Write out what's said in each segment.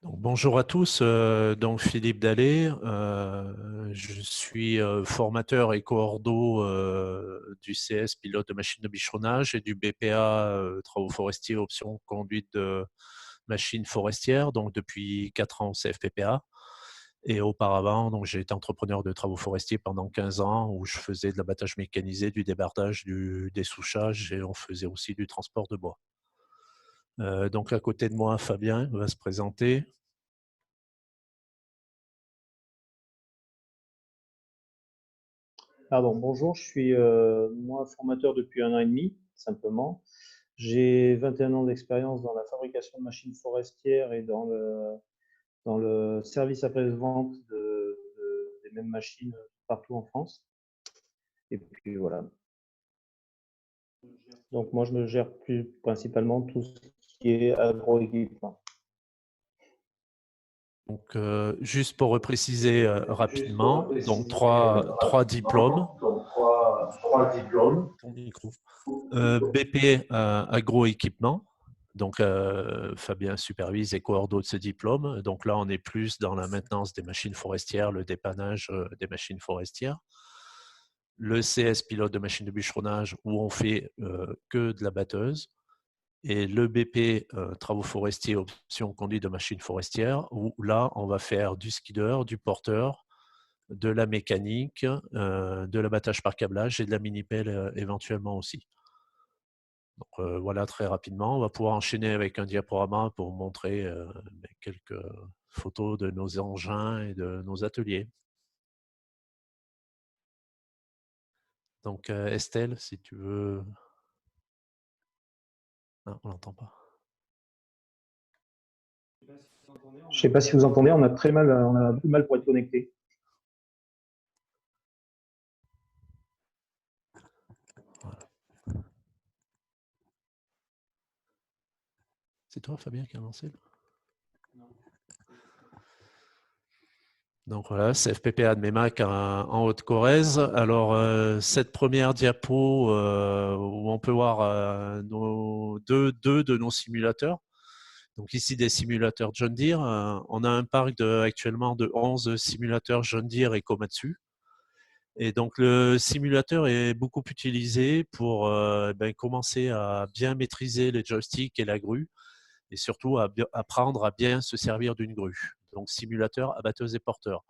Donc, bonjour à tous, donc Philippe Dallet, je suis formateur et coordo du CS pilote de machine de bichonnage et du BPA travaux forestiers option conduite de machines forestières, donc depuis 4 ans au CFPPA. Et auparavant, donc j'ai été entrepreneur de travaux forestiers pendant 15 ans où je faisais de l'abattage mécanisé, du débardage, du dessouchage et on faisait aussi du transport de bois. Donc à côté de moi, Fabien va se présenter. Pardon, bonjour, je suis moi formateur depuis 1 an et demi, simplement. J'ai 21 ans d'expérience dans la fabrication de machines forestières et dans le service après-vente des mêmes machines partout en France. Et puis voilà. Donc moi, je me gère plus principalement tout ce qui est agroéquipement. Donc, juste pour repréciser rapidement, donc trois diplômes. Ton micro. BP agroéquipement. Donc, Fabien supervise et coordonne ce diplôme. Donc là, on est plus dans la maintenance des machines forestières, le dépannage des machines forestières. Le CS pilote de machines de bûcheronnage où on fait que de la batteuse. Et le BP, travaux forestiers, option conduite de machines forestières, où là, on va faire du skidder, du porteur, de la mécanique, de l'abattage par câblage et de la mini-pelle éventuellement aussi. Donc voilà très rapidement. On va pouvoir enchaîner avec un diaporama pour vous montrer quelques photos de nos engins et de nos ateliers. Donc Estelle, si tu veux. Ah, on l'entend pas. Je ne sais pas si vous entendez, on a beaucoup de mal pour être connecté. Voilà. C'est toi, Fabien, qui a lancé? Donc voilà, CFPPA de MEMAC en Haute-Corrèze. Alors, cette première diapo où on peut voir deux de nos simulateurs. Donc ici, des simulateurs John Deere. On a un parc actuellement de 11 simulateurs John Deere et Komatsu. Et donc, le simulateur est beaucoup utilisé pour commencer à bien maîtriser les joysticks et la grue et surtout à apprendre à bien se servir d'une grue. Donc, simulateur, abatteuse et porteur.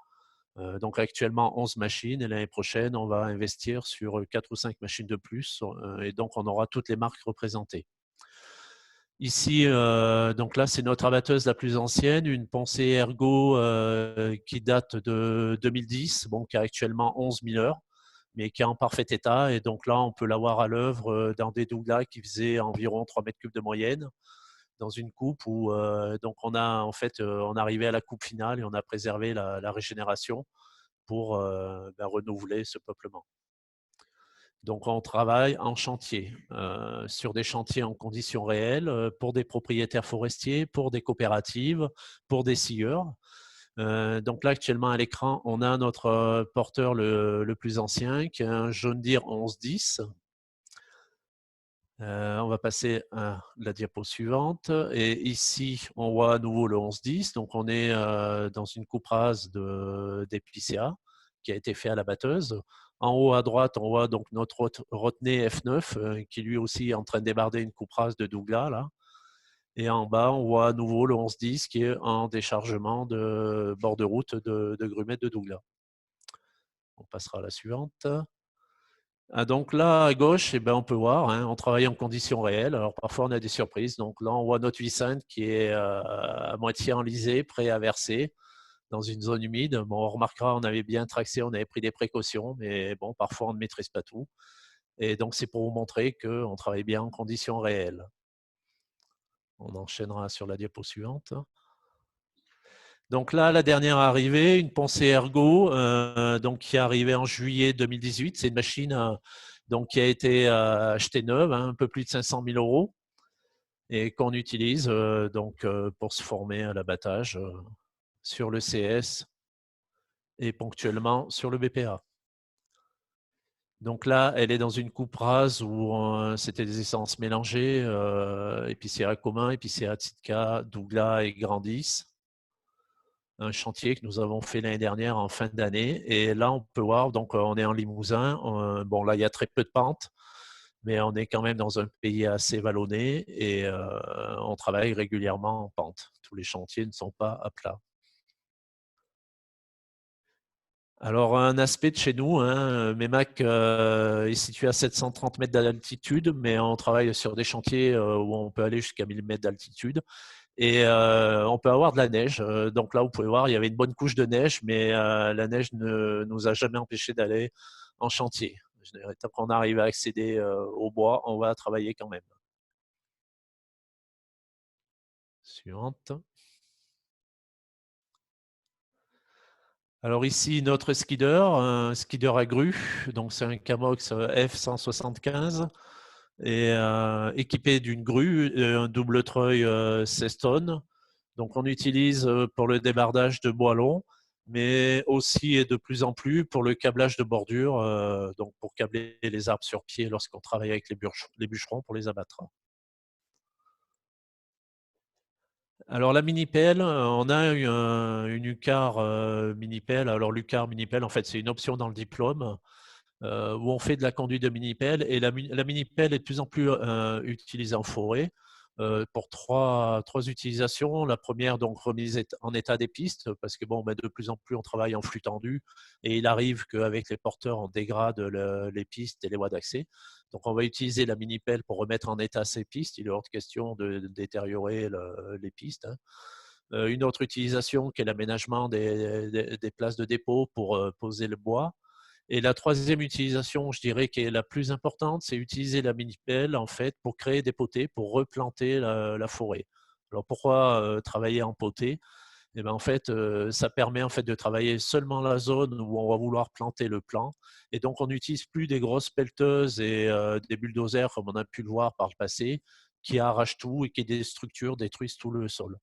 Donc actuellement 11 machines et l'année prochaine, on va investir sur 4 ou 5 machines de plus et donc on aura toutes les marques représentées. Ici, donc là, c'est notre abatteuse la plus ancienne, une Pensée Ergo qui date de 2010, bon, qui a actuellement 11 000 heures, mais qui est en parfait état. Et donc là, on peut l'avoir à l'œuvre dans des Douglas qui faisaient environ 3 mètres cubes de moyenne, dans une coupe où donc on a en fait, on arrivait à la coupe finale et on a préservé la régénération pour renouveler ce peuplement. Donc on travaille en chantier, sur des chantiers en conditions réelles, pour des propriétaires forestiers, pour des coopératives, pour des scieurs. Donc là actuellement à l'écran, on a notre porteur le plus ancien, qui est un John Deere 1110. On va passer à la diapo suivante. Et ici, on voit à nouveau le 1110. Donc on est dans une coupe rase d'épicéa qui a été fait à la batteuse. En haut à droite, on voit donc notre Rotney F9 qui lui aussi est en train de débarder une coupe rase de Douglas là. Et en bas, on voit à nouveau le 1110 qui est en déchargement de bord de route de grumettes de Douglas. On passera à la suivante. Ah, donc là, à gauche, eh ben, on peut voir, hein, on travaille en conditions réelles. Alors parfois, on a des surprises. Donc là, on voit notre Vicente qui est à moitié enlisé, prêt à verser dans une zone humide. Bon, on remarquera, on avait bien traxé, on avait pris des précautions, mais bon, parfois, on ne maîtrise pas tout. Et donc, c'est pour vous montrer qu'on travaille bien en conditions réelles. On enchaînera sur la diapo suivante. Donc là, la dernière arrivée, une Pensée Ergo, donc qui est arrivée en juillet 2018. C'est une machine donc, qui a été achetée neuve, hein, un peu plus de 500 000 euros, et qu'on utilise donc, pour se former à l'abattage sur le CS et ponctuellement sur le BPA. Donc là, elle est dans une coupe rase où c'était des essences mélangées, épicéa commun, épicéa Sitka, Douglas et Grandis. un chantier que nous avons fait l'année dernière en fin d'année. Et là, on peut voir, donc on est en Limousin. Bon, là, il y a très peu de pente, mais on est quand même dans un pays assez vallonné et on travaille régulièrement en pente. Tous les chantiers ne sont pas à plat. Alors, un aspect de chez nous, hein, Meymac est situé à 730 mètres d'altitude, mais on travaille sur des chantiers où on peut aller jusqu'à 1000 mètres d'altitude. Et on peut avoir de la neige. Donc là, vous pouvez voir, il y avait une bonne couche de neige, mais la neige ne nous a jamais empêché d'aller en chantier. Je dirais, tant qu'on arrive à accéder au bois, on va travailler quand même. Suivante. Alors ici, notre skidder, un skidder à grue. Donc c'est un Camox F175 et équipé d'une grue, un double treuil 16 tonnes. Donc on utilise pour le débardage de bois long, mais aussi et de plus en plus pour le câblage de bordure, donc pour câbler les arbres sur pied lorsqu'on travaille avec les bûcherons pour les abattre. Alors la mini-pelle, on a une Ucar mini-pelle. Alors l'Ucar mini-pelle, en fait, c'est une option dans le diplôme où on fait de la conduite de mini-pelle. Et la mini-pelle est de plus en plus utilisée en forêt pour trois utilisations. La première, donc, remise en état des pistes, parce que bon, de plus en plus, on travaille en flux tendu et il arrive qu'avec les porteurs, on dégrade les pistes et les voies d'accès. Donc, on va utiliser la mini-pelle pour remettre en état ces pistes. Il est hors de question de détériorer les pistes, hein. Une autre utilisation qui est l'aménagement des places de dépôt pour poser le bois. Et la troisième utilisation, je dirais, qui est la plus importante, c'est utiliser la mini-pelle en fait pour créer des potées, pour replanter la forêt. Alors pourquoi travailler en potée? Eh ben, en fait, ça permet en fait de travailler seulement la zone où on va vouloir planter le plant. Et donc, on n'utilise plus des grosses pelleteuses et des bulldozers comme on a pu le voir par le passé, qui arrachent tout et qui détruisent tout le sol.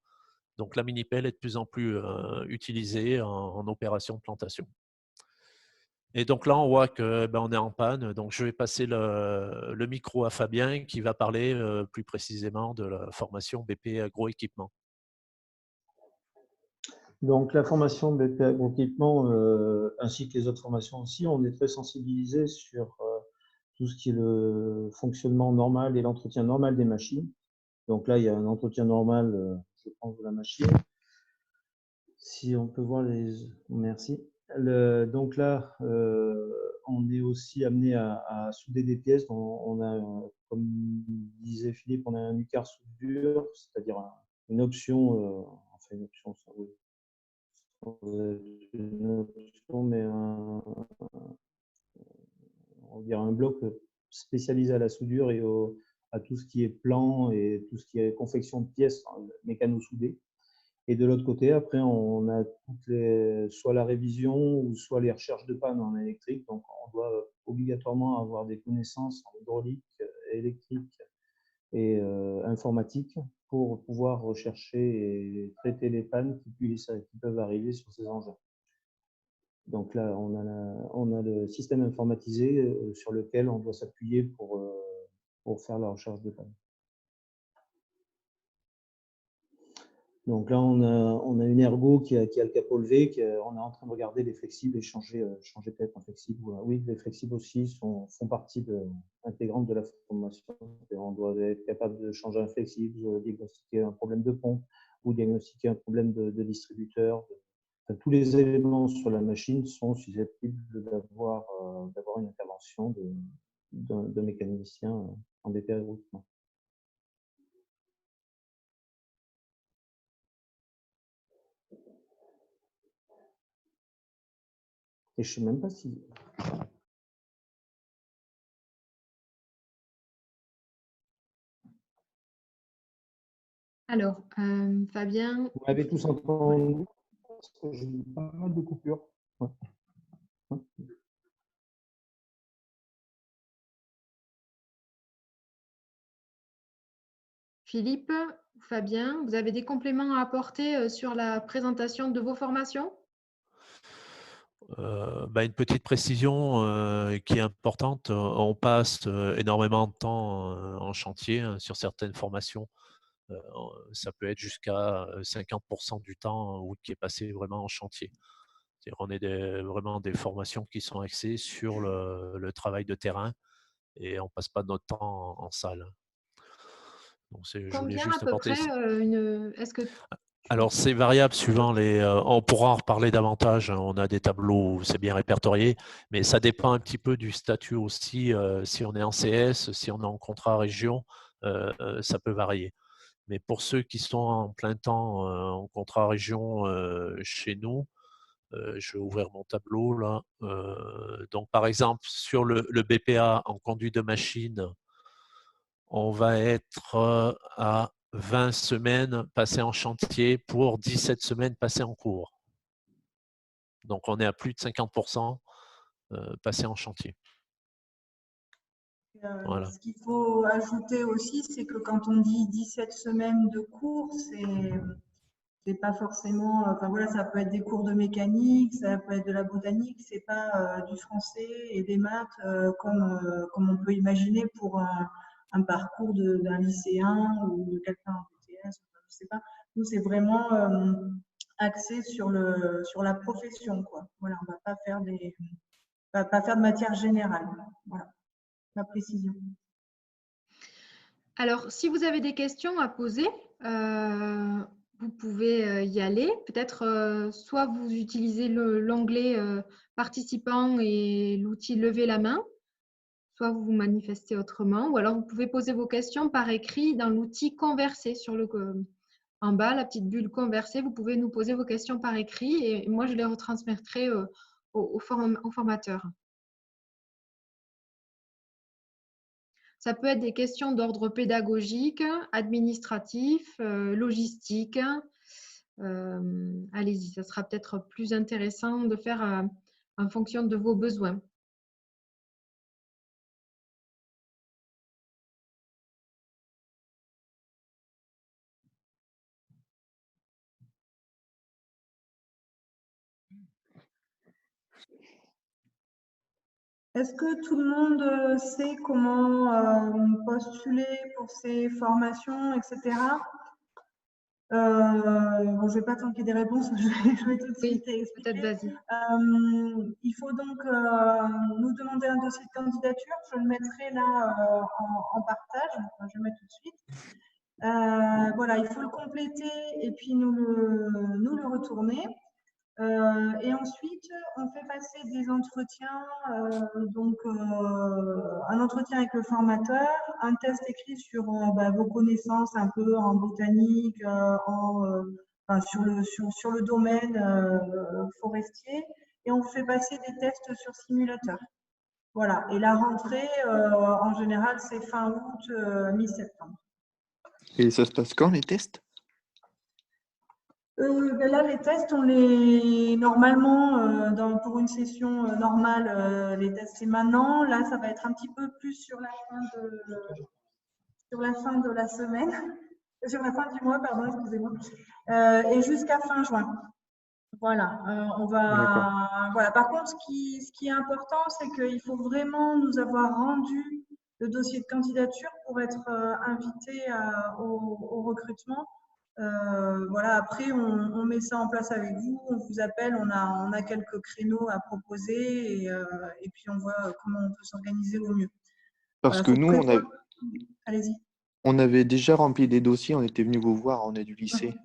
Donc, la mini-pelle est de plus en plus utilisée en opération de plantation. Et donc là, on voit que on est en panne. Donc, je vais passer le micro à Fabien qui va parler plus précisément de la formation BP Agroéquipement. Donc, la formation BP Agroéquipement, ainsi que les autres formations aussi, on est très sensibilisé sur tout ce qui est le fonctionnement normal et l'entretien normal des machines. Donc là, il y a un entretien normal, je pense, de la machine. Si on peut voir les... Merci. Donc là, on est aussi amené à souder des pièces. On a, comme disait Philippe, on a un UCAR soudure, c'est-à-dire une option, enfin une option, oui, une option, mais on va dire un bloc spécialisé à la soudure et à tout ce qui est plan et tout ce qui est confection de pièces mécano-soudées. Et de l'autre côté, après, on a soit la révision ou soit les recherches de panne en électrique. Donc, on doit obligatoirement avoir des connaissances en hydraulique, électrique et informatique pour pouvoir rechercher et traiter les pannes qui peuvent arriver sur ces engins. Donc là, on a le système informatisé sur lequel on doit s'appuyer pour faire la recherche de panne. Donc là, on a une ergo qui a le capot levé, on est en train de regarder les flexibles et changer peut-être un flexible. Oui, les flexibles aussi font partie intégrante de la formation. On doit être capable de changer un flexible, diagnostiquer un problème de pompe ou diagnostiquer un problème de distributeur. Enfin, tous les éléments sur la machine sont susceptibles d'avoir une intervention de mécanicien en BP Agroéquipement. Et je ne sais même pas si... Alors, Fabien. Vous m'avez tous entendu parce que j'ai eu pas mal de coupures. Ouais. Philippe, Fabien, vous avez des compléments à apporter sur la présentation de vos formations? Une petite précision qui est importante. On passe énormément de temps en chantier sur certaines formations. Ça peut être jusqu'à 50% du temps qui est passé vraiment en chantier. C'est-à-dire on est vraiment des formations qui sont axées sur le travail de terrain et on passe pas notre temps en salle. Donc je voulais Combien à juste peu apporter. près est-ce que Alors c'est variable suivant on pourra en reparler davantage, hein. On a des tableaux où c'est bien répertorié, mais ça dépend un petit peu du statut aussi. Si on est en CS, si on est en contrat région, ça peut varier. Mais pour ceux qui sont en plein temps en contrat région chez nous, je vais ouvrir mon tableau là. Donc par exemple sur le BPA en conduite de machine, on va être à 20 semaines passées en chantier pour 17 semaines passées en cours. Donc on est à plus de 50% passés en chantier. Voilà. Ce qu'il faut ajouter aussi, c'est que quand on dit 17 semaines de cours, c'est pas forcément, enfin voilà, ça peut être des cours de mécanique, ça peut être de la botanique, c'est pas du français et des maths comme on peut imaginer pour un parcours d'un lycéen ou de quelqu'un en BTS, je sais pas. Nous, c'est vraiment axé sur la profession, quoi. Voilà, on va pas faire pas faire de matière générale. Voilà, la précision. Alors, si vous avez des questions à poser, vous pouvez y aller. Peut-être soit vous utilisez l'onglet participant et l'outil lever la main, soit vous vous manifestez autrement, ou alors vous pouvez poser vos questions par écrit dans l'outil converser en bas, la petite bulle converser. Vous pouvez nous poser vos questions par écrit et moi je les retransmettrai au formateur. Ça peut être des questions d'ordre pédagogique, administratif, logistique. Allez-y, ça sera peut-être plus intéressant de faire en fonction de vos besoins. Est-ce que tout le monde sait comment postuler pour ces formations, etc. Bon, je ne vais pas tanker des réponses, je vais tout de suite expliquer. Peut-être vas-y. Il faut donc nous demander un dossier de candidature. Je le mettrai là en partage. Enfin, je le mets tout de suite. Voilà, il faut le compléter et puis nous le retourner. Et ensuite, on fait passer des entretiens, un entretien avec le formateur, un test écrit sur vos connaissances un peu en botanique, sur le domaine forestier, et on fait passer des tests sur simulateur. Voilà, et la rentrée, en général, c'est fin août, mi-septembre. Et ça se passe quand, les tests? Là, les tests, on les normalement pour une session normale, les tests c'est maintenant. Là, ça va être un petit peu plus sur la fin de la semaine, sur la fin du mois, pardon, excusez-moi, et jusqu'à fin juin. Voilà, Voilà. Par contre, ce qui est important, c'est qu'il faut vraiment nous avoir rendu le dossier de candidature pour être invité au recrutement. Voilà, après, on met ça en place avec vous, on vous appelle, on a quelques créneaux à proposer et puis on voit comment on peut s'organiser au mieux. Parce que nous, allez-y. On avait déjà rempli des dossiers, on était venu vous voir, on est du lycée,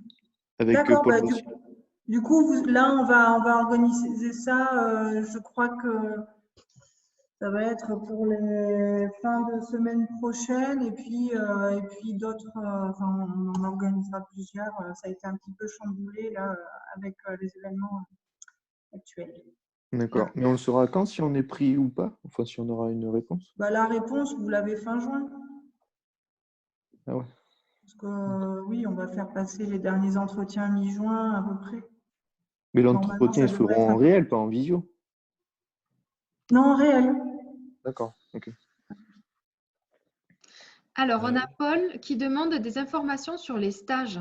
avec Paul Bossier. Du coup, là, on va organiser ça. Je crois que ça va être pour les fins de semaine prochaine et puis d'autres, on en organisera plusieurs. Ça a été un petit peu chamboulé là avec les événements actuels. D'accord. Mais on saura quand si on est pris ou pas? Enfin, si on aura une réponse? La réponse, vous l'avez fin juin. Ah ouais. Parce que oui, on va faire passer les derniers entretiens mi-juin à peu près. Mais l'entretien, ils se feront en réel, pas en visio? Non, en réel. D'accord, ok. Alors, on a Paul qui demande des informations sur les stages.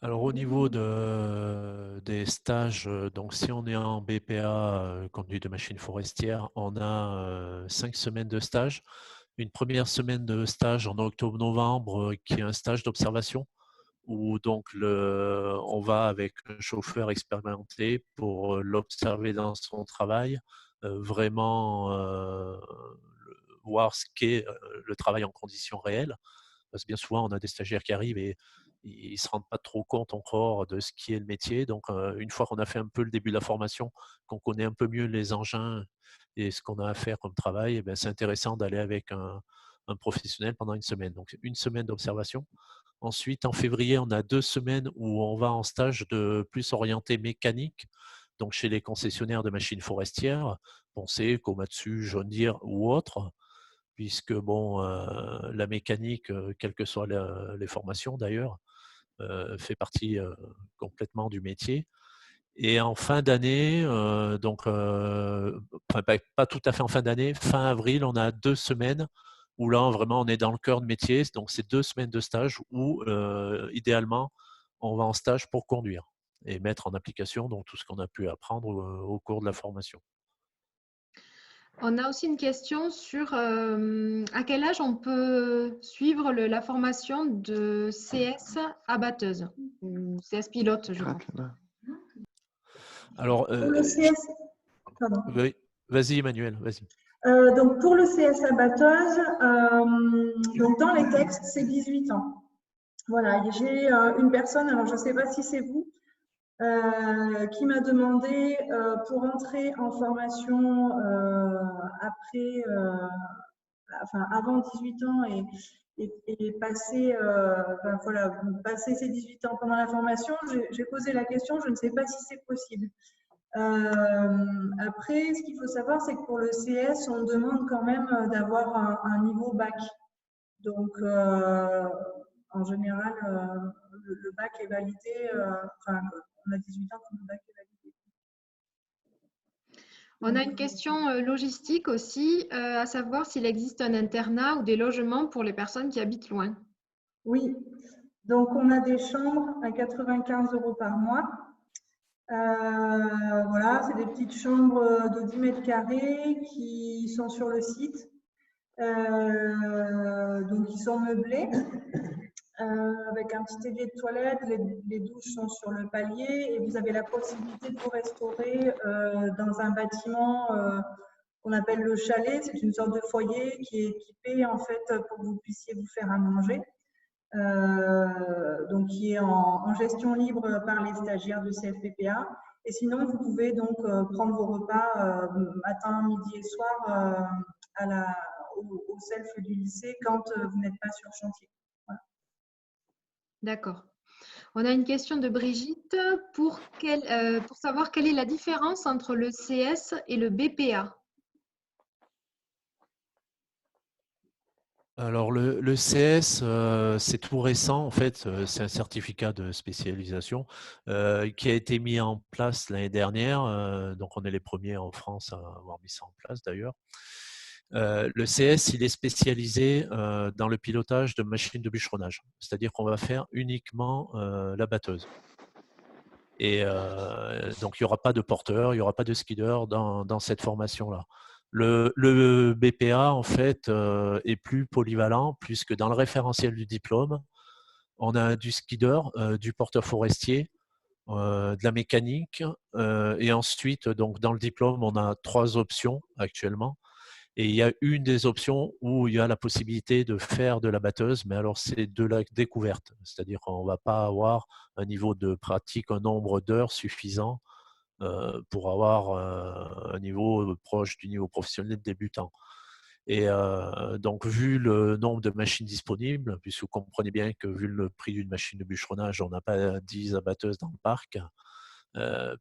Alors, au niveau des stages, donc si on est en BPA, conduite de machine forestière, on a 5 semaines de stage. une première semaine de stage en octobre-novembre qui est un stage d'observation où donc on va avec un chauffeur expérimenté pour l'observer dans son travail, vraiment voir ce qu'est le travail en conditions réelles. Parce que bien souvent, on a des stagiaires qui arrivent et ils ne se rendent pas trop compte encore de ce qui est le métier. Donc, une fois qu'on a fait un peu le début de la formation, qu'on connaît un peu mieux les engins et ce qu'on a à faire comme travail, c'est intéressant d'aller avec un professionnel pendant une semaine. Donc, une semaine d'observation. Ensuite, en février, on a 2 semaines où on va en stage de plus orienté mécanique, donc chez les concessionnaires de machines forestières, Poncé, Komatsu, John Deere ou autres, puisque bon, la mécanique, quelles que soient les formations d'ailleurs, fait partie complètement du métier. Et en fin d'année, donc pas tout à fait en fin d'année, fin avril, on a 2 semaines où là vraiment on est dans le cœur de métier. Donc c'est 2 semaines de stage où idéalement on va en stage pour conduire et mettre en application donc tout ce qu'on a pu apprendre au cours de la formation. On a aussi une question sur à quel âge on peut suivre la formation de CS abatteuse ou CS pilote, je crois. Alors, pour le CS, pardon. oui, vas-y Emmanuel, vas-y. Donc pour le CS abatteuse, donc dans les textes, c'est 18 ans. Voilà, j'ai une personne, alors je ne sais pas si c'est vous, qui m'a demandé pour entrer en formation après, avant 18 ans et passer, voilà, passer ces 18 ans pendant la formation. J'ai posé la question, je ne sais pas si c'est possible. Après, ce qu'il faut savoir, c'est que pour le CS, on demande quand même d'avoir un niveau bac. Donc, en général, le bac est validé, on a 18 ans quand le bac est validé. On a une question logistique aussi, à savoir s'il existe un internat ou des logements pour les personnes qui habitent loin. Oui, donc on a des chambres à 95 € par mois. Voilà, c'est des petites chambres de 10 mètres carrés qui sont sur le site. Donc, ils sont meublés avec un petit évier de toilette. Les douches sont sur le palier et vous avez la possibilité de vous restaurer dans un bâtiment qu'on appelle le chalet. C'est une sorte de foyer qui est équipé en fait pour que vous puissiez vous faire à manger. Donc qui est en gestion libre par les stagiaires de CFPPA. Et sinon, vous pouvez donc prendre vos repas matin, midi et soir au self du lycée quand vous n'êtes pas sur chantier. Voilà. D'accord. On a une question de Brigitte pour savoir quelle est la différence entre le CS et le BPA. Alors le CS, c'est tout récent en fait, c'est un certificat de spécialisation qui a été mis en place l'année dernière, donc on est les premiers en France à avoir mis ça en place d'ailleurs. Le CS, il est spécialisé dans le pilotage de machines de bûcheronnage, c'est-à-dire qu'on va faire uniquement la batteuse. Et donc il n'y aura pas de porteur, il n'y aura pas de skidder dans cette formation-là. Le BPA, en fait, est plus polyvalent puisque dans le référentiel du diplôme, on a du skidder, du porteur forestier, de la mécanique et ensuite, donc, dans le diplôme, on a 3 options actuellement. Et il y a une des options où il y a la possibilité de faire de la batteuse, mais alors c'est de la découverte. C'est-à-dire qu'on ne va pas avoir un niveau de pratique, un nombre d'heures suffisant pour avoir un niveau proche du niveau professionnel débutant. Et donc, vu le nombre de machines disponibles, puisque vous comprenez bien que vu le prix d'une machine de bûcheronnage, on n'a pas 10 abatteuses dans le parc,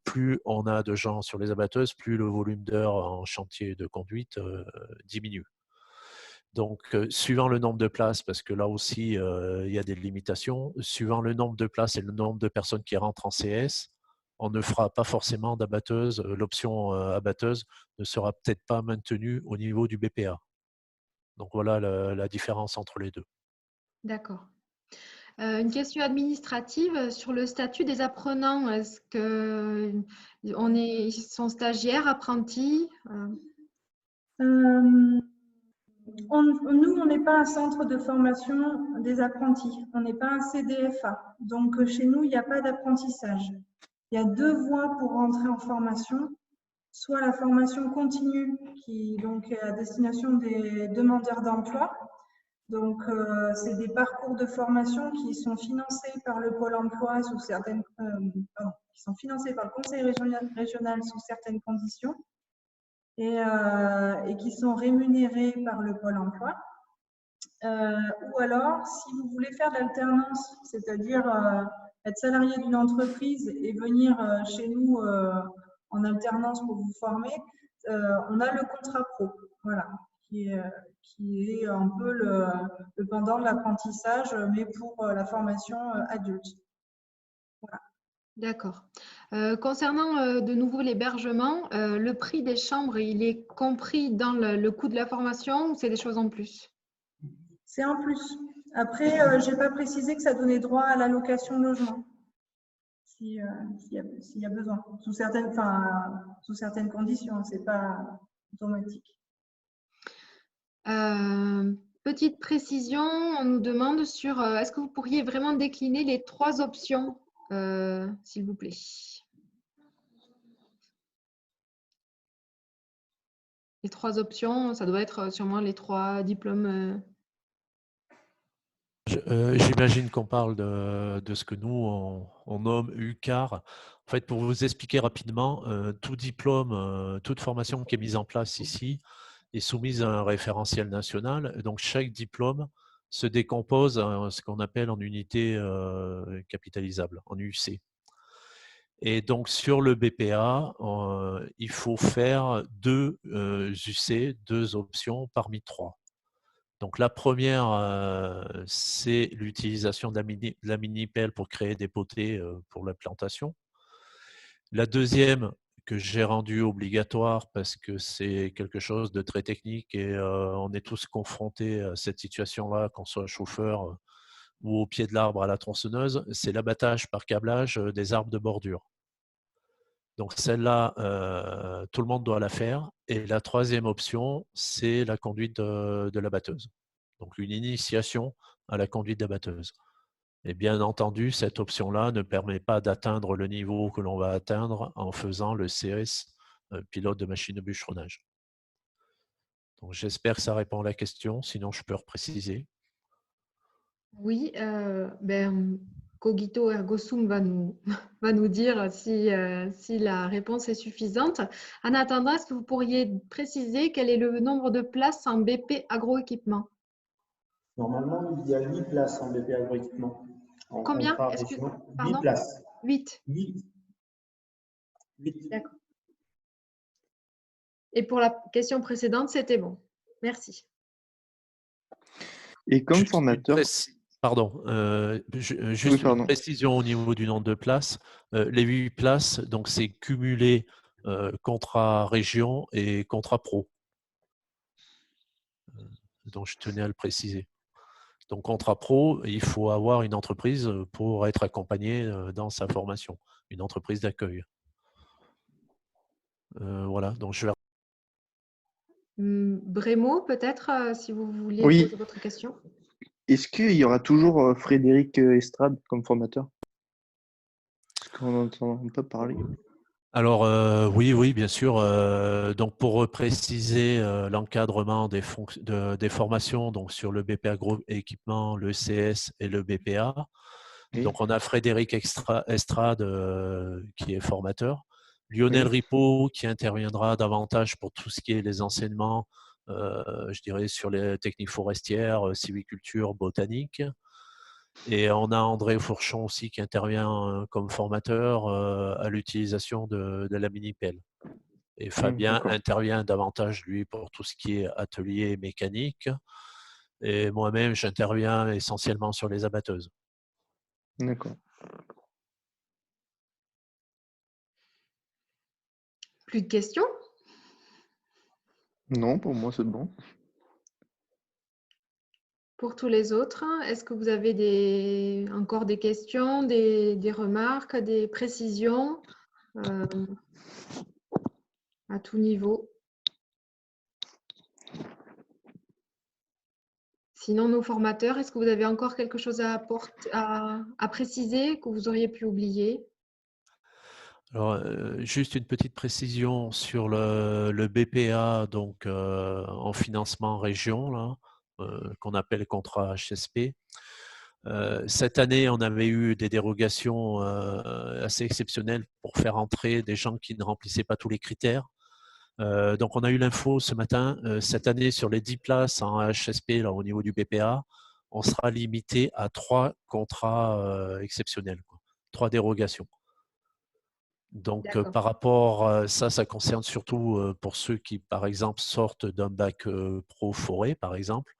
plus on a de gens sur les abatteuses, plus le volume d'heures en chantier de conduite diminue. Donc, suivant le nombre de places, parce que là aussi, il y a des limitations, suivant le nombre de places et le nombre de personnes qui rentrent en CS, on ne fera pas forcément d'abatteuse. L'option abatteuse ne sera peut-être pas maintenue au niveau du BPA. Donc, voilà la différence entre les deux. D'accord. Une question administrative sur le statut des apprenants. Est-ce qu'ils sont stagiaires, apprentis Nous, on n'est pas un centre de formation des apprentis. On n'est pas un CDFA. Donc, chez nous, il n'y a pas d'apprentissage. Il y a 2 voies pour rentrer en formation. Soit la formation continue, qui donc est à destination des demandeurs d'emploi. Donc, c'est des parcours de formation qui sont financés par le Pôle emploi sous certaines, qui sont financés par le Conseil régional sous certaines conditions et qui sont rémunérés par le Pôle emploi. Ou alors, si vous voulez faire de l'alternance, c'est-à-dire être salarié d'une entreprise et venir chez nous en alternance pour vous former, on a le contrat pro, voilà, qui est un peu le pendant de l'apprentissage, mais pour la formation adulte. Voilà. D'accord. Concernant de nouveau l'hébergement, le prix des chambres, il est compris dans le coût de la formation ou c'est des choses en plus? C'est en plus. Après, je n'ai pas précisé que ça donnait droit à l'allocation logement, s'il y a besoin, sous certaines conditions, ce n'est pas automatique. Petite précision, on nous demande sur est-ce que vous pourriez vraiment décliner les 3 options, s'il vous plaît? Les 3 options, ça doit être sûrement les 3 diplômes. J'imagine qu'on parle de ce que nous, on nomme UCAR. En fait, pour vous expliquer rapidement, tout diplôme, toute formation qui est mise en place ici est soumise à un référentiel national. Donc, chaque diplôme se décompose en ce qu'on appelle en unité capitalisable, en UC. Et donc, sur le BPA, il faut faire 2 UC, 2 options parmi 3. Donc, la première, c'est l'utilisation de la mini-pelle pour créer des potées pour la plantation. La deuxième, que j'ai rendue obligatoire parce que c'est quelque chose de très technique et on est tous confrontés à cette situation-là, qu'on soit chauffeur ou au pied de l'arbre à la tronçonneuse, c'est l'abattage par câblage des arbres de bordure. Donc celle-là, tout le monde doit la faire. Et la troisième option, c'est la conduite de la batteuse. Donc une initiation à la conduite de la batteuse. Et bien entendu, cette option-là ne permet pas d'atteindre le niveau que l'on va atteindre en faisant le CS, pilote de machine de bûcheronnage. Donc j'espère que ça répond à la question, sinon je peux repréciser. Oui, Cogito ergo sum va nous dire si la réponse est suffisante. En attendant, est-ce que vous pourriez préciser quel est le nombre de places en BP agroéquipement? Normalement, il y a 8 places en BP agroéquipement. Combien? 8 places. 8. 8. D'accord. Et pour la question précédente, c'était bon. Merci. Et comme formateur… Pardon, juste une précision au niveau du nombre de places. Les 8 places, donc c'est cumulé contrat région et contrat pro. Donc je tenais à le préciser. Donc contrat pro, il faut avoir une entreprise pour être accompagné dans sa formation, une entreprise d'accueil. Voilà, donc je vais… Brémo, peut-être, si vous vouliez poser votre question. Est-ce qu'il y aura toujours Frédéric Estrade comme formateur? Parce qu'on n'entend pas parler. Alors oui, bien sûr. Donc pour préciser l'encadrement des formations donc sur le BPA agroéquipement, le CS et le BPA. Oui. Donc on a Frédéric Estrade qui est formateur, Lionel Ripaud qui interviendra davantage pour tout ce qui est les enseignements, je dirais sur les techniques forestières, sylviculture, botanique. Et on a André Fourchon aussi qui intervient comme formateur à l'utilisation de la mini-pelle. Et Fabien intervient davantage, lui, pour tout ce qui est atelier mécanique. Et moi-même, j'interviens essentiellement sur les abatteuses. D'accord. Plus de questions? Non, pour moi, c'est bon. Pour tous les autres, est-ce que vous avez encore des questions, des remarques, des précisions à tout niveau? Sinon, nos formateurs, est-ce que vous avez encore quelque chose à préciser que vous auriez pu oublier? Alors, juste une petite précision sur le BPA, donc en financement région, là, qu'on appelle contrat HSP. Cette année, on avait eu des dérogations assez exceptionnelles pour faire entrer des gens qui ne remplissaient pas tous les critères. Donc, on a eu l'info ce matin. Cette année, sur les 10 places en HSP, là, au niveau du BPA, on sera limité à 3 contrats exceptionnels, quoi. 3 dérogations. Donc, D'accord. par rapport, ça concerne surtout pour ceux qui, par exemple, sortent d'un bac pro forêt, par exemple.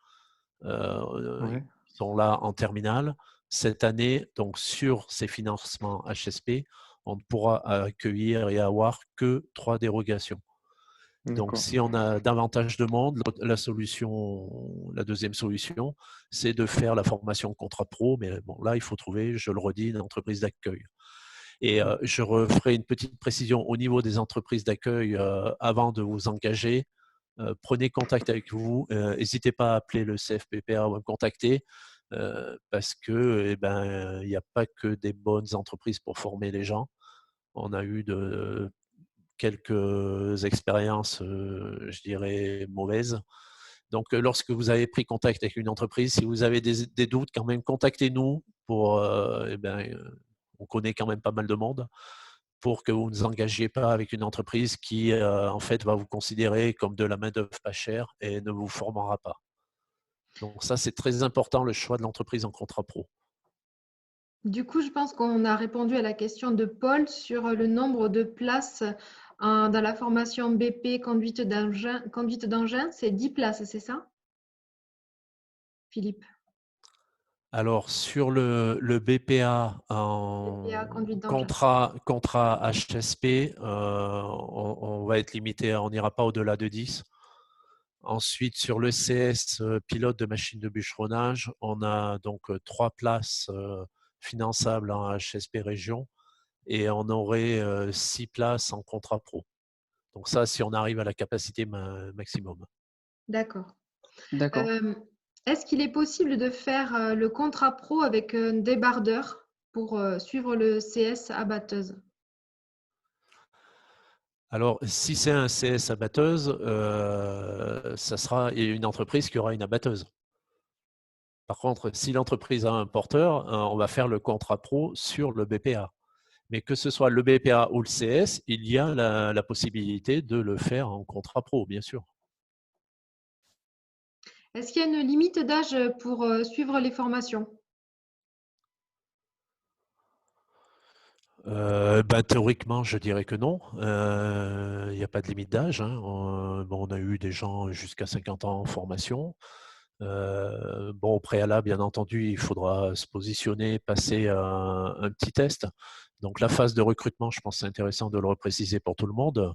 Ouais. Ils sont là en terminale. Cette année, donc sur ces financements HSP, on ne pourra accueillir et avoir que 3 dérogations. Donc, D'accord. si on a davantage de monde, la deuxième solution, c'est de faire la formation contrat pro. Mais bon, là, il faut trouver, je le redis, une entreprise d'accueil. Et je referai une petite précision au niveau des entreprises d'accueil avant de vous engager. Prenez contact avec vous. N'hésitez pas à appeler le CFPPA ou à me contacter parce que il n'y a pas que des bonnes entreprises pour former les gens. On a eu quelques expériences, je dirais, mauvaises. Donc, lorsque vous avez pris contact avec une entreprise, si vous avez des doutes, quand même, contactez-nous pour, on connaît quand même pas mal de monde, pour que vous ne vous engagiez pas avec une entreprise qui, en fait, va vous considérer comme de la main-d'œuvre pas chère et ne vous formera pas. Donc ça, c'est très important, le choix de l'entreprise en contrat pro. Du coup, je pense qu'on a répondu à la question de Paul sur le nombre de places dans la formation BP conduite d'engin. C'est 10 places, c'est ça, Philippe? Alors, sur le BPA en BPA conduite d'engin. contrat HSP, on va être limité, on n'ira pas au-delà de 10. Ensuite, sur le CS pilote de machine de bûcheronnage, on a donc 3 places finançables en HSP région et on aurait 6 places en contrat pro. Donc ça, si on arrive à la capacité maximum. D'accord. D'accord. Est-ce qu'il est possible de faire le contrat pro avec un débardeur pour suivre le CS à batteuse? Alors, si c'est un CS abatteuse, ça sera une entreprise qui aura une abatteuse. Par contre, si l'entreprise a un porteur, on va faire le contrat pro sur le BPA. Mais que ce soit le BPA ou le CS, il y a la possibilité de le faire en contrat pro, bien sûr. Est-ce qu'il y a une limite d'âge pour suivre les formations? Théoriquement, je dirais que non. Il n'y a pas de limite d'âge, hein. On a eu des gens jusqu'à 50 ans en formation. Au préalable, bien entendu, il faudra se positionner, passer un petit test. Donc, la phase de recrutement, je pense que c'est intéressant de le repréciser pour tout le monde.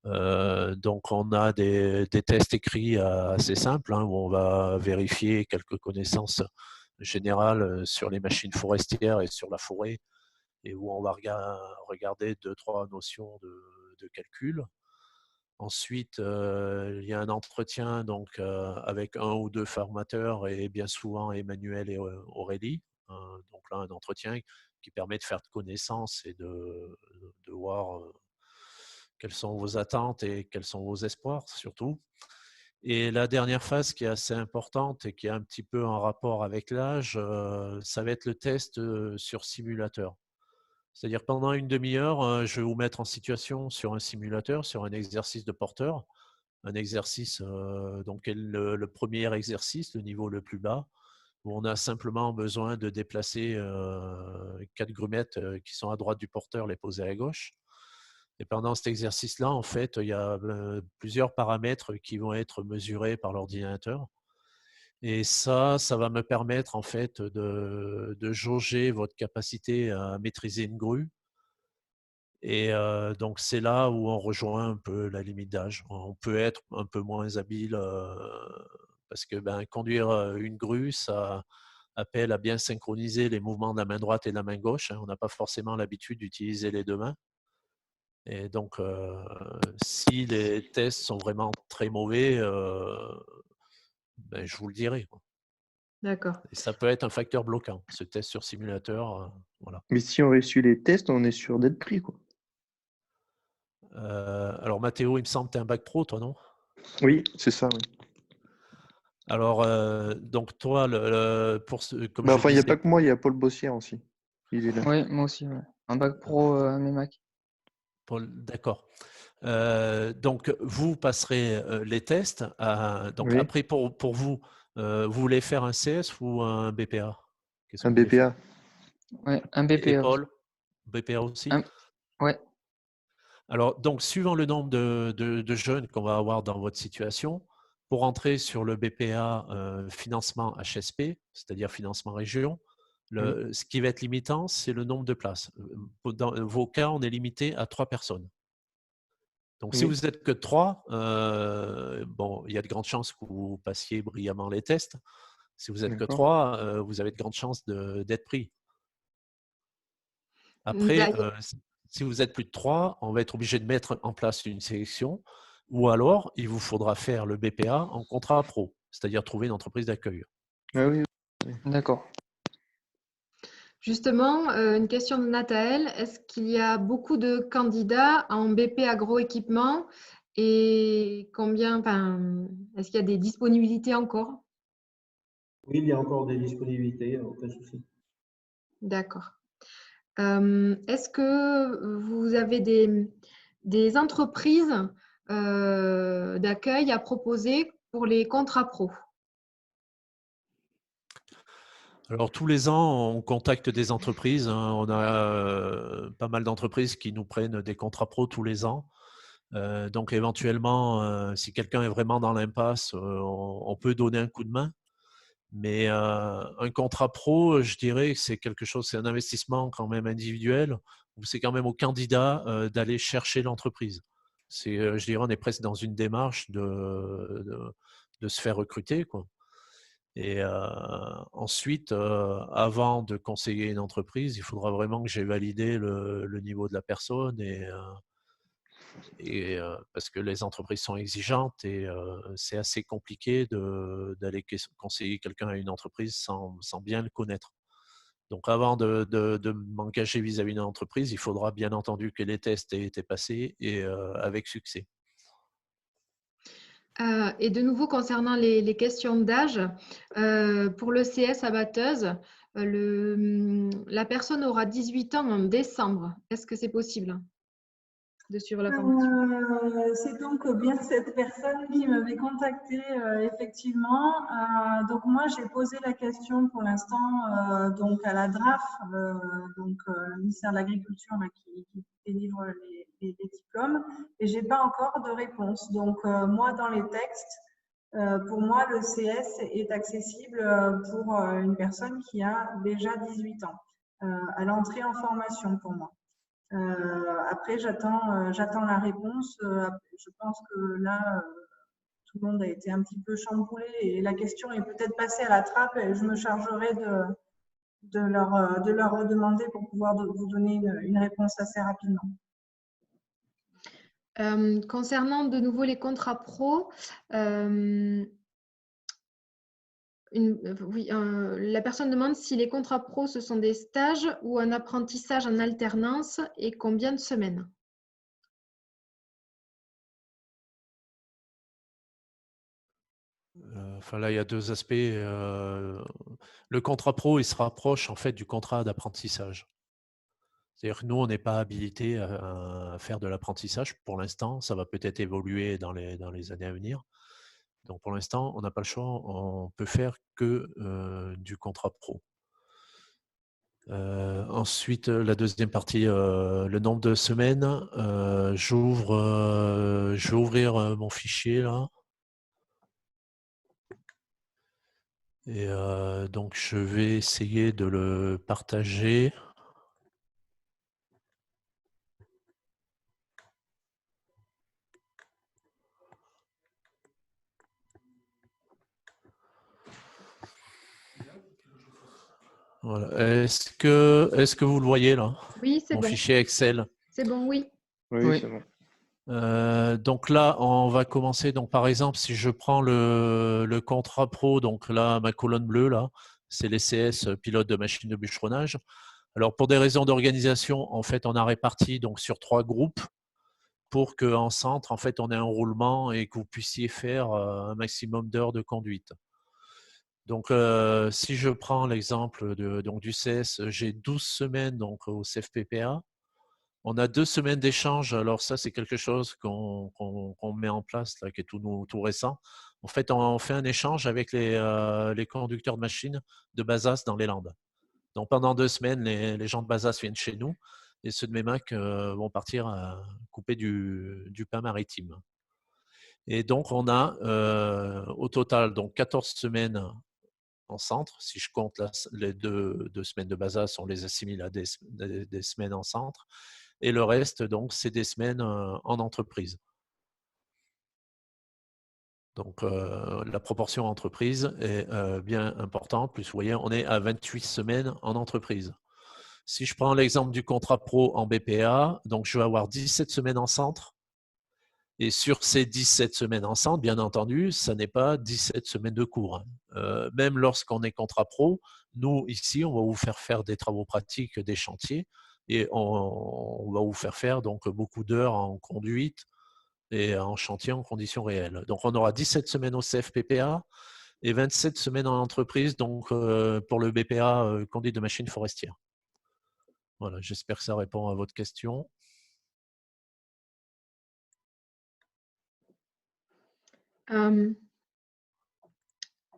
Donc, on a des tests écrits assez simples hein, où on va vérifier quelques connaissances générales sur les machines forestières et sur la forêt et où on va regarder 2-3 notions de calcul. Ensuite, il y a un entretien donc, avec un ou deux formateurs et bien souvent Emmanuel et Aurélie. Donc là, un entretien qui permet de faire connaissance et de voir quelles sont vos attentes et quels sont vos espoirs surtout. Et la dernière phase qui est assez importante et qui est un petit peu en rapport avec l'âge, ça va être le test sur simulateur. C'est-à-dire pendant une demi-heure, je vais vous mettre en situation sur un simulateur, sur un exercice de porteur. Un exercice, donc le premier exercice, le niveau le plus bas, où on a simplement besoin de déplacer 4 grumettes qui sont à droite du porteur, les poser à gauche. Et pendant cet exercice-là, en fait, il y a plusieurs paramètres qui vont être mesurés par l'ordinateur. Et ça va me permettre en fait de jauger votre capacité à maîtriser une grue. Et donc c'est là où on rejoint un peu la limite d'âge. On peut être un peu moins habile parce que conduire une grue, ça appelle à bien synchroniser les mouvements de la main droite et de la main gauche, hein. On n'a pas forcément l'habitude d'utiliser les deux mains. Et donc, si les tests sont vraiment très mauvais, je vous le dirai, quoi. D'accord. Et ça peut être un facteur bloquant, ce test sur simulateur. Voilà. Mais si on réussit les tests, on est sûr d'être pris, quoi. Alors, Mathéo, il me semble que tu es un bac pro, toi, non? Oui, c'est ça, oui. Alors, donc toi, comme Bah, je enfin, il n'y a disais, pas que moi, il y a Paul Bossière aussi. Il est là. Oui, moi aussi, ouais. Un bac pro MEMAC. D'accord. Donc, vous passerez les tests. Donc, Oui, après, pour vous, vous voulez faire un CS ou un BPA? Qu'est-ce que un vous voulez faire? BPA. Ouais, un Et BPA aussi. Paul, BPA aussi? Un- Ouais, Alors, donc, suivant le nombre de jeunes qu'on va avoir dans votre situation, pour entrer sur le BPA financement HSP, c'est-à-dire financement région, ce qui va être limitant, c'est le nombre de places. Dans vos cas, on est limité à 3 personnes. Donc, si Oui, vous n'êtes que 3, bon, il y a de grandes chances que vous passiez brillamment les tests. Si vous n'êtes que d'accord. 3, vous avez de grandes chances d'être pris. Après, D'ailleurs, si vous êtes plus de 3, on va être obligé de mettre en place une sélection ou alors il vous faudra faire le BPA en contrat pro, c'est-à-dire trouver une entreprise d'accueil. Ah oui, d'accord. justement, une question de Nathaël. Est-ce qu'il y a beaucoup de candidats en BP agroéquipement et combien, est-ce qu'il y a des disponibilités encore? Oui, il y a encore des disponibilités, aucun souci. D'accord. Est-ce que vous avez des entreprises d'accueil à proposer pour les contrats pro? Alors tous les ans, on contacte des entreprises. On a pas mal d'entreprises qui nous prennent des contrats pro tous les ans. Donc éventuellement, si quelqu'un est vraiment dans l'impasse, on peut donner un coup de main. Mais un contrat pro, je dirais que c'est quelque chose, c'est un investissement quand même individuel, où c'est quand même au candidat d'aller chercher l'entreprise. Je dirais, on est presque dans une démarche de se faire recruter, quoi. Et ensuite, avant de conseiller une entreprise, il faudra vraiment que j'ai validé le niveau de la personne parce que les entreprises sont exigeantes et c'est assez compliqué d'aller conseiller quelqu'un à une entreprise sans bien le connaître. Donc avant de m'engager vis-à-vis d'une entreprise, il faudra bien entendu que les tests aient été passés et avec succès. Et de nouveau, concernant les questions d'âge, pour le CS abatteuse, la personne aura 18 ans en décembre. Est-ce que c'est possible de suivre la formation? C'est donc bien cette personne qui m'avait contacté effectivement. Donc moi j'ai posé la question pour l'instant donc à la DRAF, le ministère de l'Agriculture qui délivre les diplômes, et j'ai pas encore de réponse. Donc moi dans les textes, pour moi le CS est accessible pour une personne qui a déjà 18 ans à l'entrée en formation pour moi. Après, j'attends la réponse. Je pense que là, tout le monde a été un petit peu chamboulé et la question est peut-être passée à la trappe et je me chargerai de leur redemander pour pouvoir vous donner une réponse assez rapidement. Concernant de nouveau les contrats pro, la personne demande si les contrats pro, ce sont des stages ou un apprentissage en alternance et combien de semaines? Enfin là, il y a deux aspects. Le contrat pro, il se rapproche en fait du contrat d'apprentissage. C'est-à-dire que nous, on n'est pas habilité à faire de l'apprentissage pour l'instant. Ça va peut-être évoluer dans les années à venir. Donc pour l'instant, on n'a pas le choix. On peut faire que du contrat pro. Ensuite, la deuxième partie, le nombre de semaines. Je vais ouvrir mon fichier là. Et donc, je vais essayer de le partager. Voilà. Est-ce que vous le voyez là? Oui, c'est Mon bon. fichier Excel. C'est bon, oui. oui, Oui. c'est bon. Donc là, on va commencer. Donc, par exemple, si je prends le contrat pro, donc là, ma colonne bleue, là, c'est les CS pilote de machine de bûcheronnage. Alors, pour des raisons d'organisation, en fait, on a réparti donc sur 3 groupes pour qu'en centre, en fait, on ait un roulement et que vous puissiez faire un maximum d'heures de conduite. Donc, si je prends l'exemple du CS, j'ai 12 semaines donc, au CFPPA. On a 2 semaines d'échange. Alors ça, c'est quelque chose qu'on met en place, là, qui est tout récent. En fait, on fait un échange avec les conducteurs de machines de Bazas dans les Landes. Donc pendant 2 semaines, les gens de Bazas viennent chez nous et ceux de MEMAC vont partir à couper du pain maritime. Et donc, on a au total donc 14 semaines en centre. Si je compte les deux semaines de Bazas, on les assimile à des semaines en centre. Et le reste, donc, c'est des semaines en entreprise. Donc, la proportion entreprise est bien importante. Plus, vous voyez, on est à 28 semaines en entreprise. Si je prends l'exemple du contrat pro en BPA, donc je vais avoir 17 semaines en centre. Et sur ces 17 semaines en centre, bien entendu, ça n'est pas 17 semaines de cours. Même lorsqu'on est contrat pro, nous, ici, on va vous faire des travaux pratiques des chantiers et on va vous faire donc beaucoup d'heures en conduite et en chantier en conditions réelles. Donc, on aura 17 semaines au CFPPA et 27 semaines en entreprise, donc pour le BPA conduite de machines forestières. Voilà, j'espère que ça répond à votre question.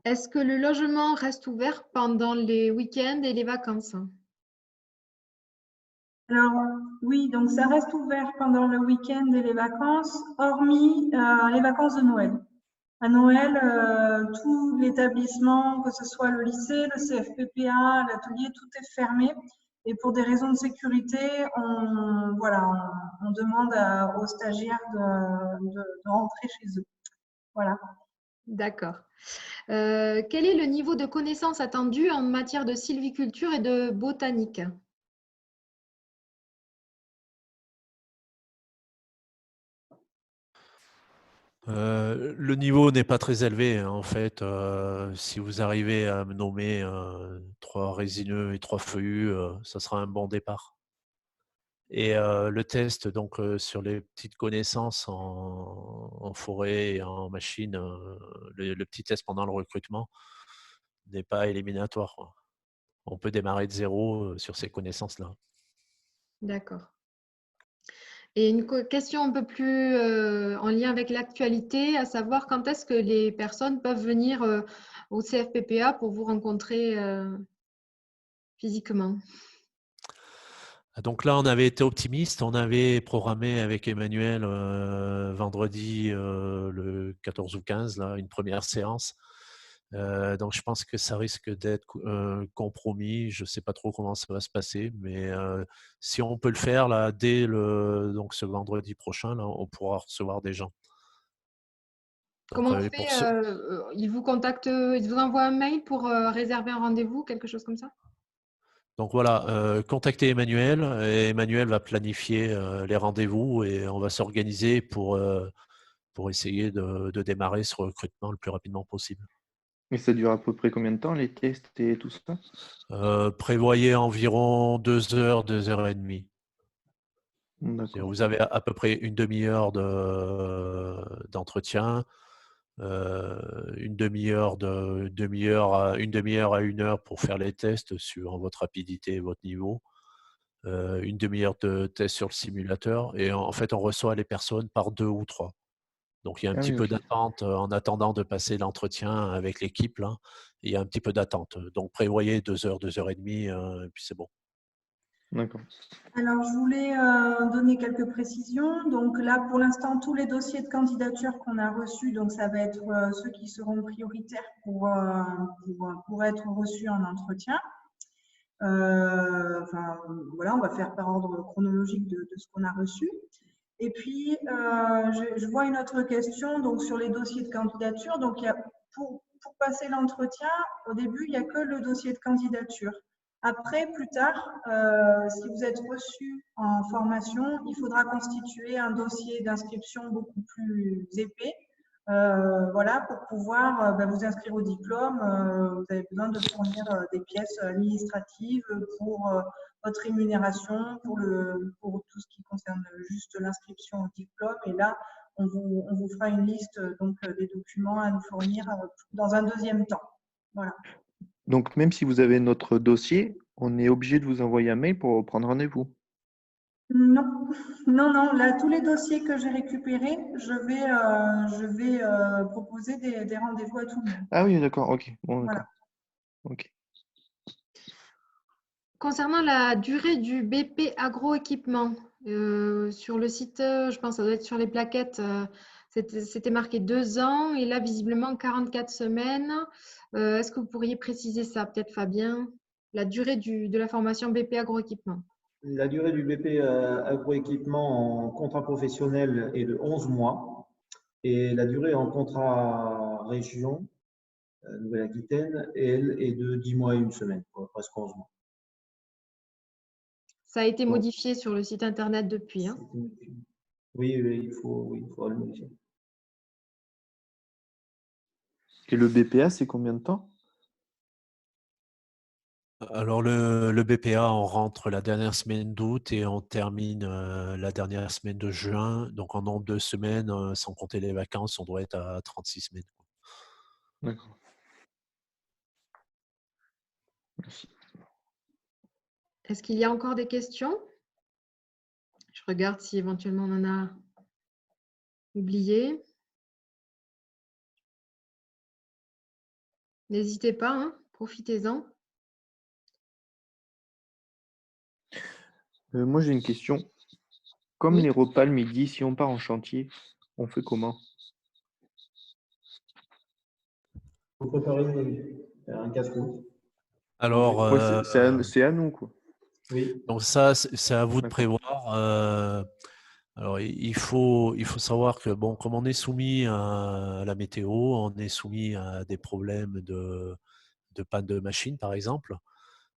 Est-ce que le logement reste ouvert pendant les week-ends et les vacances? Alors, oui, donc ça reste ouvert pendant le week-end et les vacances, hormis les vacances de Noël. À Noël, tout l'établissement, que ce soit le lycée, le CFPPA, l'atelier, tout est fermé. Et pour des raisons de sécurité, on demande aux stagiaires de rentrer chez eux. Voilà. D'accord. Quel est le niveau de connaissance attendu en matière de sylviculture et de botanique? Le niveau n'est pas très élevé, hein, en fait. Si vous arrivez à me nommer 3 résineux et 3 feuillus, ça sera un bon départ. Et le test donc sur les petites connaissances en forêt et en machine, le petit test pendant le recrutement n'est pas éliminatoire, quoi. On peut démarrer de 0 sur ces connaissances-là. D'accord. Et une question un peu plus en lien avec l'actualité, à savoir quand est-ce que les personnes peuvent venir au CFPPA pour vous rencontrer physiquement? Donc là, on avait été optimiste. On avait programmé avec Emmanuel vendredi le 14 ou 15, là, une première séance. Donc je pense que ça risque d'être compromis. Je ne sais pas trop comment ça va se passer, mais si on peut le faire là, dès donc ce vendredi prochain, là, on pourra recevoir des gens. Donc, Comment on fait ils vous contactent, ils vous envoient un mail pour réserver un rendez-vous, quelque chose comme ça? Donc voilà, contactez Emmanuel et Emmanuel va planifier les rendez-vous et on va s'organiser pour essayer de démarrer ce recrutement le plus rapidement possible. Et ça dure à peu près combien de temps, les tests et tout ça? Prévoyez environ 2 heures, 2 heures et demie. D'accord. Vous avez à peu près une demi-heure d'entretien, une demi-heure à 1 heure pour faire les tests sur votre rapidité et votre niveau, une demi-heure de test sur le simulateur et en fait, on reçoit les personnes par 2 ou 3. Donc, il y a un Ah petit oui, peu ok. d'attente en attendant de passer l'entretien avec l'équipe, là. Il y a un petit peu d'attente. Donc, prévoyez 2 heures, 2 heures et demie, et puis c'est bon. D'accord. Alors, je voulais donner quelques précisions. Donc là, pour l'instant, tous les dossiers de candidature qu'on a reçus, donc ça va être ceux qui seront prioritaires pour être reçus en entretien. Voilà, on va faire par ordre chronologique de ce qu'on a reçu. Et puis, je vois une autre question donc sur les dossiers de candidature. Donc, pour passer l'entretien, au début, il n'y a que le dossier de candidature. Après, plus tard, si vous êtes reçu en formation, il faudra constituer un dossier d'inscription beaucoup plus épais, voilà, pour pouvoir vous inscrire au diplôme. Vous avez besoin de fournir des pièces administratives pour votre rémunération, pour tout ce qui concerne juste l'inscription au diplôme. Et là, on vous fera une liste donc des documents à nous fournir dans un deuxième temps. Voilà. Donc, même si vous avez notre dossier, on est obligé de vous envoyer un mail pour prendre rendez-vous. Non, non, non. Là, tous les dossiers que j'ai récupérés, je vais proposer des rendez-vous à tout le monde. Ah oui, d'accord, ok. Bon, Voilà. d'accord. Ok. Concernant la durée du BP agroéquipement, sur le site, je pense que ça doit être sur les plaquettes, c'était marqué 2 ans et là, visiblement, 44 semaines. Est-ce que vous pourriez préciser ça, peut-être Fabien, la durée de la formation BP agroéquipement? La durée du BP agroéquipement en contrat professionnel est de 11 mois et la durée en contrat région Nouvelle-Aquitaine, elle, est de 10 mois et 1 semaine, quoi, presque 11 mois. Ça a été Bon. modifié sur le site internet depuis, hein? Oui, il faut le modifier. Et le BPA, c'est combien de temps? Alors, le BPA, on rentre la dernière semaine d'août et on termine la dernière semaine de juin. Donc, en nombre de semaines, sans compter les vacances, on doit être à 36 semaines. D'accord. Merci. Est-ce qu'il y a encore des questions? Je regarde si éventuellement on en a oublié. N'hésitez pas, hein, profitez-en. Moi, j'ai une question. Comme Oui. les repas le midi, si on part en chantier, on fait comment? Il faut préparer un casse-croûte. Alors, Ouais, c'est à nous, quoi. Oui. donc ça, c'est à vous de D'accord. prévoir. Alors, il faut savoir que, bon, comme on est soumis à la météo, on est soumis à des problèmes de panne de machine, par exemple.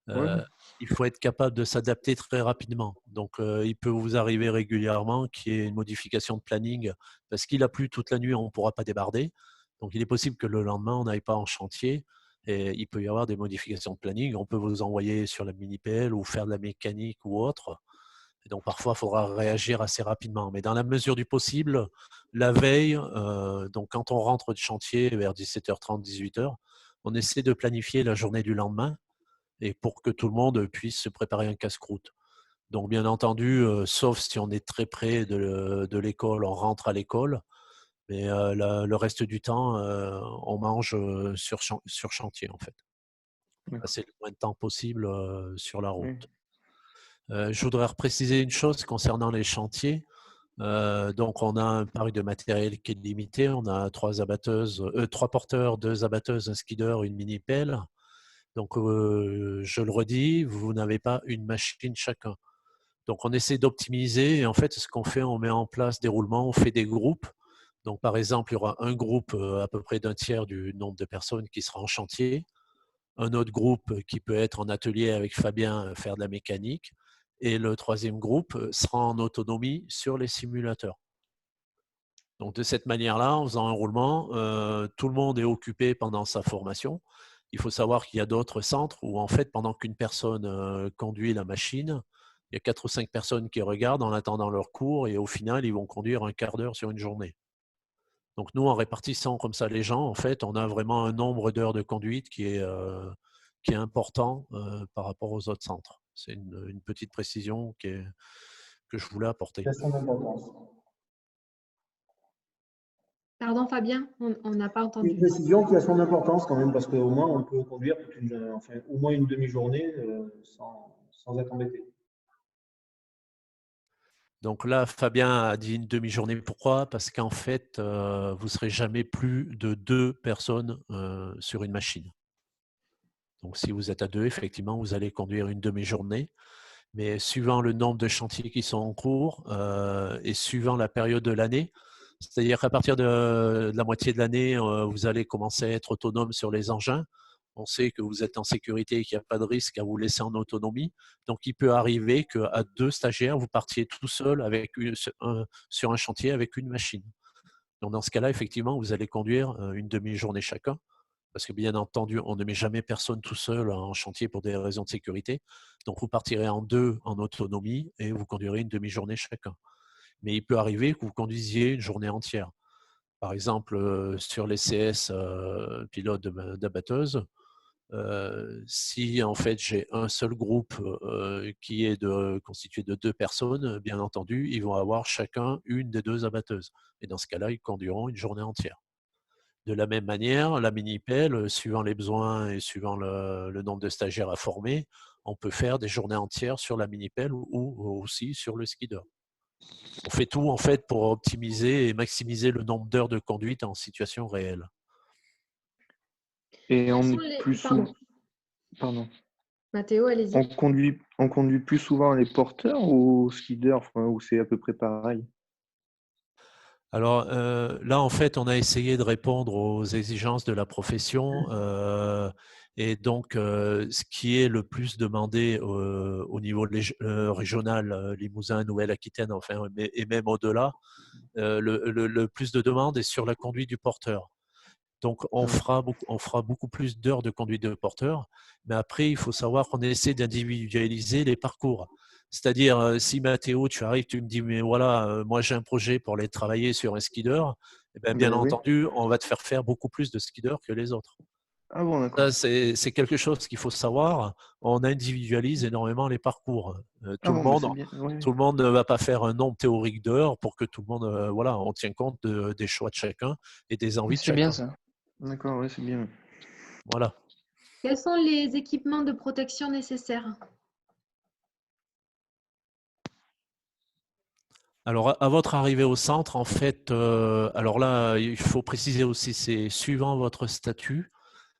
Ouais. Il faut être capable de s'adapter très rapidement. Donc, il peut vous arriver régulièrement qu'il y ait une modification de planning parce qu'il a plu toute la nuit, on ne pourra pas débarder. Donc, il est possible que le lendemain, on n'aille pas en chantier et il peut y avoir des modifications de planning. On peut vous envoyer sur la mini-PL ou faire de la mécanique ou autre. Et donc, parfois, il faudra réagir assez rapidement. Mais dans la mesure du possible, la veille, donc quand on rentre du chantier vers 17h30, 18h, on essaie de planifier la journée du lendemain et pour que tout le monde puisse se préparer un casse-croûte. Donc, bien entendu, sauf si on est très près de l'école, on rentre à l'école. Mais le reste du temps, on mange sur chantier, en fait. Passer le moins de temps possible sur la route. Oui. Je voudrais préciser une chose concernant les chantiers. Donc, on a un parc de matériel qui est limité. On a 3 porteurs, 2 abatteuses, un skidder, une mini-pelle. Donc, je le redis, vous n'avez pas une machine chacun. Donc, on essaie d'optimiser. Et en fait, ce qu'on fait, on met en place des roulements, on fait des groupes. Donc, par exemple, il y aura un groupe à peu près d'un tiers du nombre de personnes qui sera en chantier. Un autre groupe qui peut être en atelier avec Fabien, faire de la mécanique. Et le troisième groupe sera en autonomie sur les simulateurs. Donc, de cette manière-là, en faisant un roulement, tout le monde est occupé pendant sa formation. Il faut savoir qu'il y a d'autres centres où, en fait, pendant qu'une personne conduit la machine, il y a 4 ou 5 personnes qui regardent en attendant leur cours et au final, ils vont conduire un quart d'heure sur une journée. Donc, nous, en répartissant comme ça les gens, en fait, on a vraiment un nombre d'heures de conduite qui est important par rapport aux autres centres. C'est une petite précision que je voulais apporter. C'est son importance. Pardon, Fabien, on n'a pas Une entendu. précision qui a son importance quand même, parce qu'au moins on peut conduire au moins une demi-journée sans être embêté. Donc là, Fabien a dit une demi-journée. Pourquoi? Parce qu'en fait, vous ne serez jamais plus de 2 personnes sur une machine. Donc, si vous êtes à 2, effectivement, vous allez conduire une demi-journée. Mais suivant le nombre de chantiers qui sont en cours et suivant la période de l'année, c'est-à-dire qu'à partir de la moitié de l'année, vous allez commencer à être autonome sur les engins. on sait que vous êtes en sécurité et qu'il n'y a pas de risque à vous laisser en autonomie. Donc, il peut arriver qu'à 2 stagiaires, vous partiez tout seul sur un chantier avec une machine. Donc, dans ce cas-là, effectivement, vous allez conduire une demi-journée chacun. Parce que bien entendu, on ne met jamais personne tout seul en chantier pour des raisons de sécurité. Donc, vous partirez en 2 en autonomie et vous conduirez une demi-journée chacun. Mais il peut arriver que vous conduisiez une journée entière. Par exemple, sur les CS pilotes d'abatteuse, si en fait j'ai un seul groupe qui est constitué de 2 personnes, bien entendu, ils vont avoir chacun une des 2 abatteuses. Et dans ce cas-là, ils conduiront une journée entière. De la même manière, la mini-pelle, suivant les besoins et suivant le nombre de stagiaires à former, on peut faire des journées entières sur la mini-pelle ou aussi sur le skidder. On fait tout en fait pour optimiser et maximiser le nombre d'heures de conduite en situation réelle. Et on Quels sont est les- plus Pardon, souvent. Pardon. Mathéo, allez-y. On conduit plus souvent les porteurs ou skiders, enfin, ou c'est à peu près pareil? Alors là, en fait, on a essayé de répondre aux exigences de la profession et donc ce qui est le plus demandé au niveau régional, Limousin, Nouvelle-Aquitaine, enfin, et même au-delà, le plus de demandes est sur la conduite du porteur. Donc, on fera beaucoup plus d'heures de conduite de porteur, mais après, il faut savoir qu'on essaie d'individualiser les parcours. C'est-à-dire, si Mathéo, tu arrives, tu me dis, mais voilà, moi j'ai un projet pour aller travailler sur un skidder, eh bien Ben oui. entendu, on va te faire beaucoup plus de skidders que les autres. Ah bon, d'accord. Ça, c'est quelque chose qu'il faut savoir. On individualise énormément les parcours. Ah bon, ben c'est bien. Oui, Tout le monde ne va pas faire un nombre théorique d'heures pour que tout le monde, voilà, on tient compte des choix de chacun et des envies de C'est bien chacun. ça. d'accord, oui, c'est bien. Voilà. Quels sont les équipements de protection nécessaires? Alors, à votre arrivée au centre, en fait, alors là, il faut préciser aussi, c'est suivant votre statut.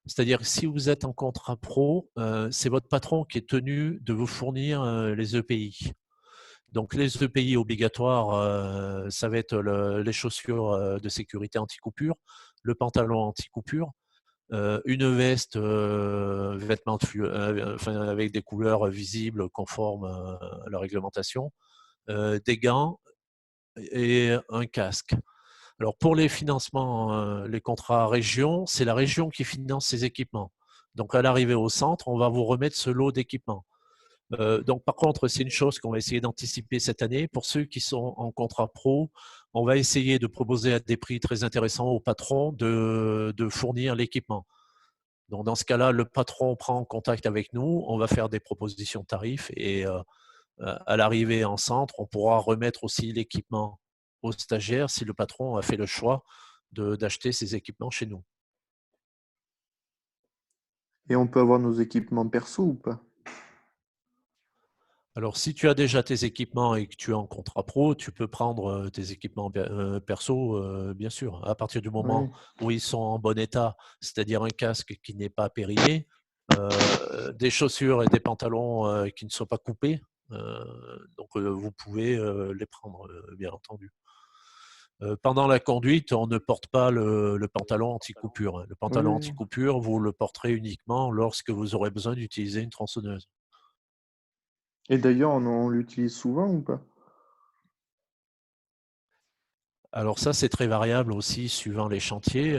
C'est-à-dire que si vous êtes en contrat pro, c'est votre patron qui est tenu de vous fournir les EPI. Donc, les EPI obligatoires, ça va être les chaussures de sécurité anti-coupure, le pantalon anti-coupure, une veste vêtements enfin, avec des couleurs visibles conformes à la réglementation, des gants et un casque. Alors pour les financements, les contrats région, c'est la région qui finance ces équipements. Donc à l'arrivée au centre, on va vous remettre ce lot d'équipements. Donc par contre, c'est une chose qu'on va essayer d'anticiper cette année. Pour ceux qui sont en contrat pro, on va essayer de proposer à des prix très intéressants au patron de fournir l'équipement. Donc dans ce cas-là, le patron prend contact avec nous, on va faire des propositions de tarifs et à l'arrivée en centre, on pourra remettre aussi l'équipement aux stagiaires si le patron a fait le choix d'acheter ces équipements chez nous. Et on peut avoir nos équipements perso ou pas? Alors, si tu as déjà tes équipements et que tu es en contrat pro, tu peux prendre tes équipements perso, bien sûr. À partir du moment Oui. où ils sont en bon état, c'est-à-dire un casque qui n'est pas périmé, des chaussures et des pantalons qui ne sont pas coupés, donc vous pouvez les prendre, bien entendu. Pendant la conduite, on ne porte pas le pantalon anti-coupure, hein. Le pantalon Oui. anti-coupure, vous le porterez uniquement lorsque vous aurez besoin d'utiliser une tronçonneuse. Et d'ailleurs, on l'utilise souvent ou pas? Alors ça, c'est très variable aussi suivant les chantiers.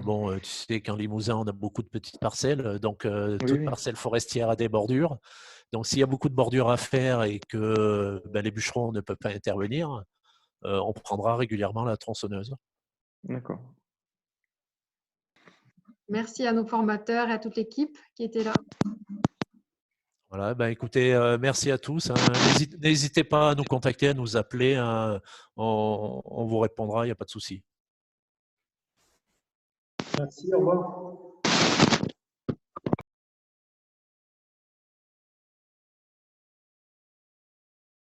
Bon, tu sais qu'en Limousin, on a beaucoup de petites parcelles, donc Oui, toute oui. parcelle forestière a des bordures. Donc s'il y a beaucoup de bordures à faire et que les bûcherons ne peuvent pas intervenir, on prendra régulièrement la tronçonneuse. D'accord. Merci à nos formateurs et à toute l'équipe qui était là. Voilà, écoutez, merci à tous, hein. N'hésitez pas à nous contacter, à nous appeler, hein. On vous répondra, il n'y a pas de souci. Merci, au revoir.